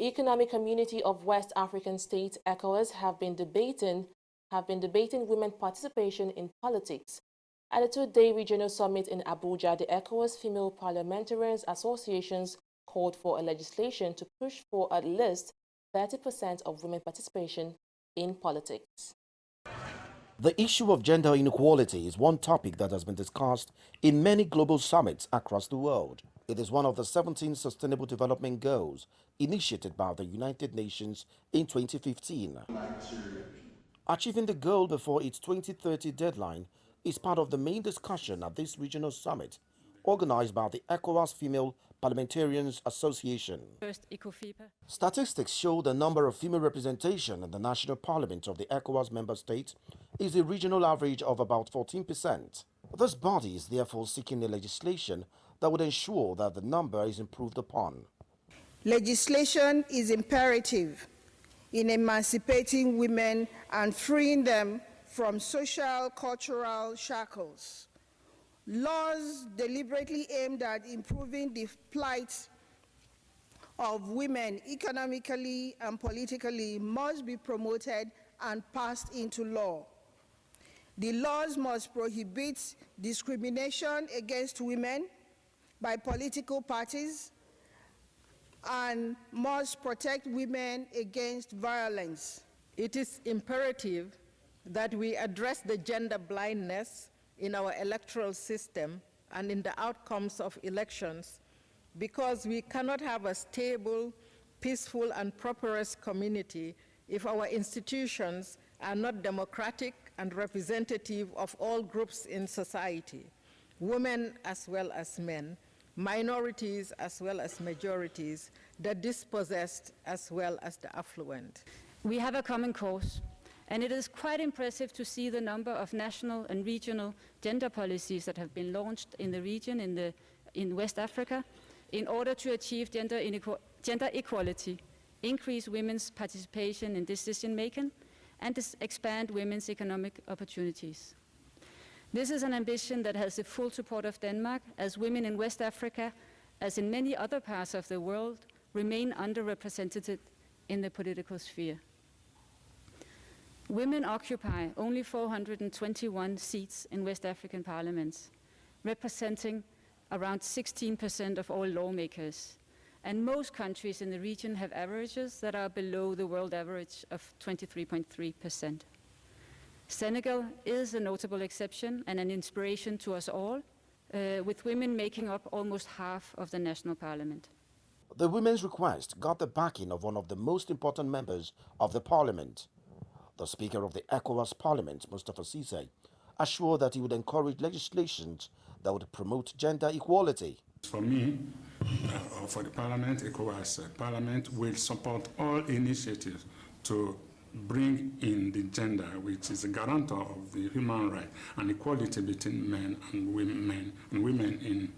The Economic Community of West African States, ECOWAS, have been debating women participation in politics. At a two-day regional summit in Abuja, the ECOWAS Female Parliamentarians Associations called for a legislation to push for at least 30% of women participation in politics. The issue of gender inequality is one topic that has been discussed in many global summits across the world. It is one of the 17 Sustainable Development Goals initiated by the United Nations in 2015. Achieving the goal before its 2030 deadline is part of the main discussion at this regional summit, organized by the ECOWAS Female Parliamentarians Association. Statistics show the number of female representation in the national parliament of the ECOWAS member states is a regional average of about 14%. This body is therefore seeking a legislation that would ensure that the number is improved upon. Legislation is imperative in emancipating women and freeing them from social, cultural shackles. Laws deliberately aimed at improving the plight of women economically and politically must be promoted and passed into law. The laws must prohibit discrimination against women by political parties and must protect women against violence. It is imperative that we address the gender blindness in our electoral system and in the outcomes of elections, because we cannot have a stable, peaceful, and prosperous community if our institutions are not democratic and representative of all groups in society, women as well as men, minorities as well as majorities, the dispossessed as well as the affluent. We have a common cause, and it is quite impressive to see the number of national and regional gender policies that have been launched in the region, in West Africa, in order to achieve gender equality, increase women's participation in decision-making, and expand women's economic opportunities. This is an ambition that has the full support of Denmark, as women in West Africa, as in many other parts of the world, remain underrepresented in the political sphere. Women occupy only 421 seats in West African parliaments, representing around 16% of all lawmakers. And most countries in the region have averages that are below the world average of 23.3%. Senegal is a notable exception and an inspiration to us all, with women making up almost half of the national parliament. The women's request got the backing of one of the most important members of the parliament. The Speaker of the ECOWAS Parliament, Mustafa Cisse, assured that he would encourage legislations that would promote gender equality. For me, for the Parliament, ECOWAS Parliament will support all initiatives to bring in the gender, which is a guarantor of the human right and equality between men and women in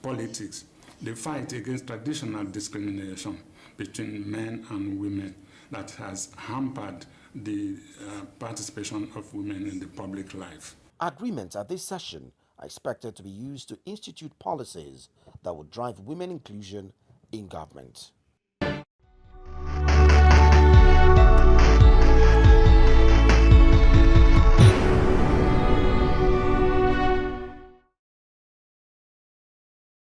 politics. The fight against traditional discrimination between men and women that has hampered the participation of women in the public life. Agreements at this session are expected to be used to institute policies that would drive women inclusion in government.